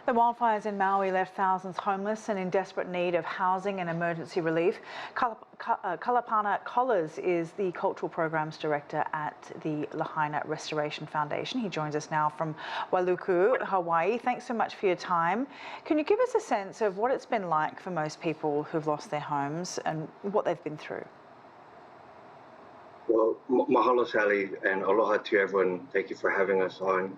The wildfires in Maui left thousands homeless and in desperate need of housing and emergency relief. Kalapana Kollars is the Cultural Programs Director at the Lahaina Restoration Foundation. He joins us now from Wailuku, Hawaii. Thanks so much for your time. Can you give us a sense of what it's been like for most people who've lost their homes and what they've been through? Well, mahalo, Sally, and aloha to everyone. Thank you for having us on.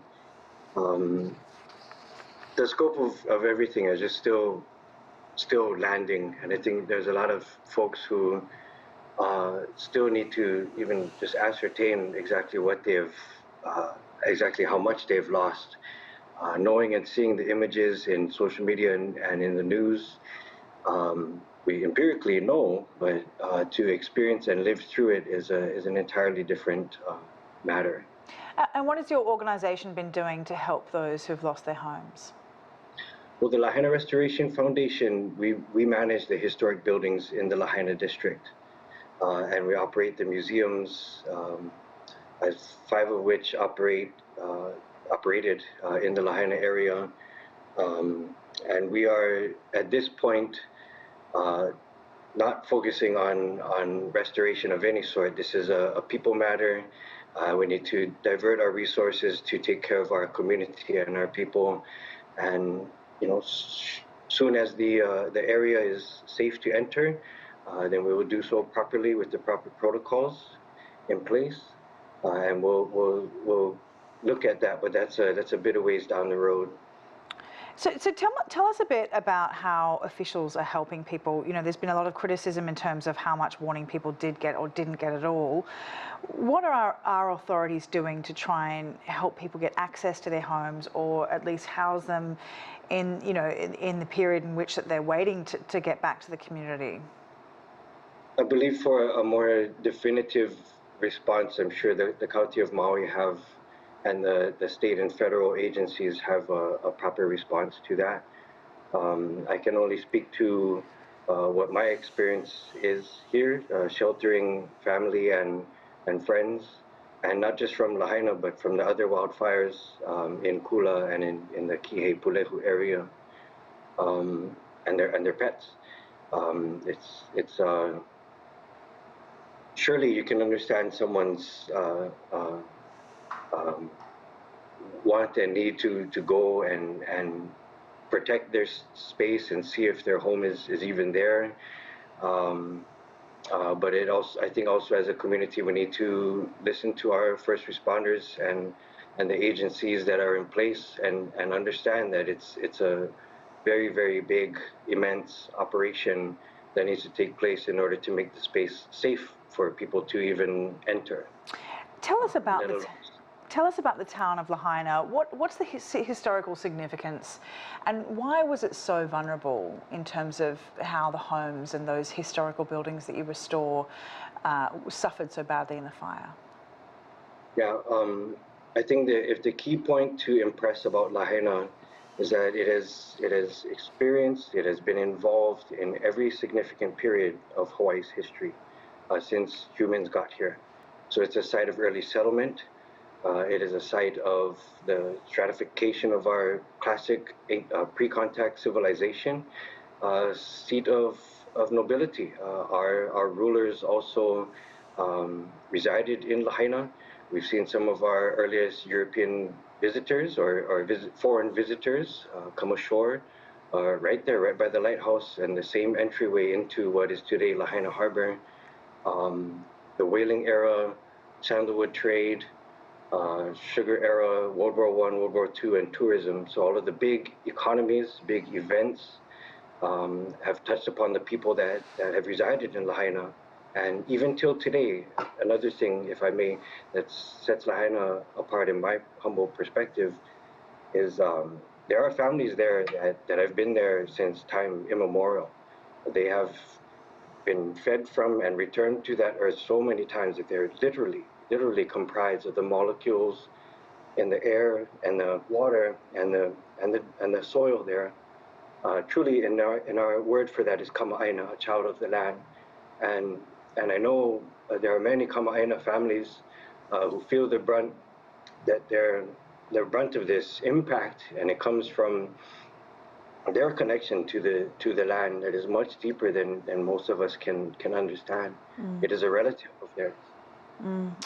The scope of everything is just still landing, and I think there's a lot of folks who still need to even just ascertain exactly what they've, exactly how much they've lost. Knowing and seeing the images in social media and in the news, we empirically know, but to experience and live through it is an entirely different matter. And what has your organisation been doing to help those who've lost their homes? Well, the Lahaina Restoration Foundation, we manage the historic buildings in the Lahaina district, and we operate the museums, as 5 of which operated in the Lahaina area, and we are at this point not focusing on restoration of any sort. This is a people matter. We need to divert our resources to take care of our community and our people, and soon as the area is safe to enter, then we will do so properly with the proper protocols in place, and we'll look at that. But that's a bit of ways down the road. So tell us a bit about how officials are helping people. There's been a lot of criticism in terms of how much warning people did get or didn't get at all. What are our authorities doing to try and help people get access to their homes, or at least house them in the period in which that they're waiting to get back to the community? I believe for a more definitive response, I'm sure the County of Maui have, and the state and federal agencies have a proper response to that. I can only speak to what my experience is here, sheltering family and friends, and not just from Lahaina, but from the other wildfires in Kula and in the Kihei Pulehu area, and their pets. It's surely you can understand someone's want and need to go and protect their space and see if their home is even there. But it also, I think also as a community, we need to listen to our first responders and the agencies that are in place and understand that it's a very, very big, immense operation that needs to take place in order to make the space safe for people to even enter. Tell us about the town of Lahaina. What's the historical significance, and why was it so vulnerable in terms of how the homes and those historical buildings that you restore suffered so badly in the fire? Yeah, I think that if the key point to impress about Lahaina is that it has experienced, it has been involved in every significant period of Hawaii's history since humans got here. So it's a site of early settlement. It is a site of the stratification of our classic pre-contact civilization, seat of nobility. Our rulers also resided in Lahaina. We've seen some of our earliest European visitors or foreign visitors come ashore right there, right by the lighthouse, and the same entryway into what is today Lahaina Harbor. The whaling era, sandalwood trade, sugar era, World War I, World War II, and tourism. So all of the big economies, big events have touched upon the people that have resided in Lahaina. And even till today, another thing, if I may, that sets Lahaina apart in my humble perspective is there are families there that have been there since time immemorial. They have been fed from and returned to that earth so many times that they're literally comprised of the molecules in the air and the water and the soil there. Truly, in our word for that is kama'aina, a child of the land, and I know there are many kama'aina families who feel the brunt of this impact, and it comes from their connection to the land that is much deeper than most of us can understand. It is a relative of theirs.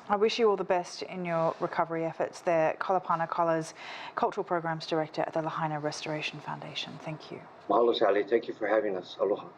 I wish you all the best in your recovery efforts there. Kalapana Kollars, Cultural Programs Director at the Lahaina Restoration Foundation. Thank you. Mahalo, Sally. Thank you for having us. Aloha.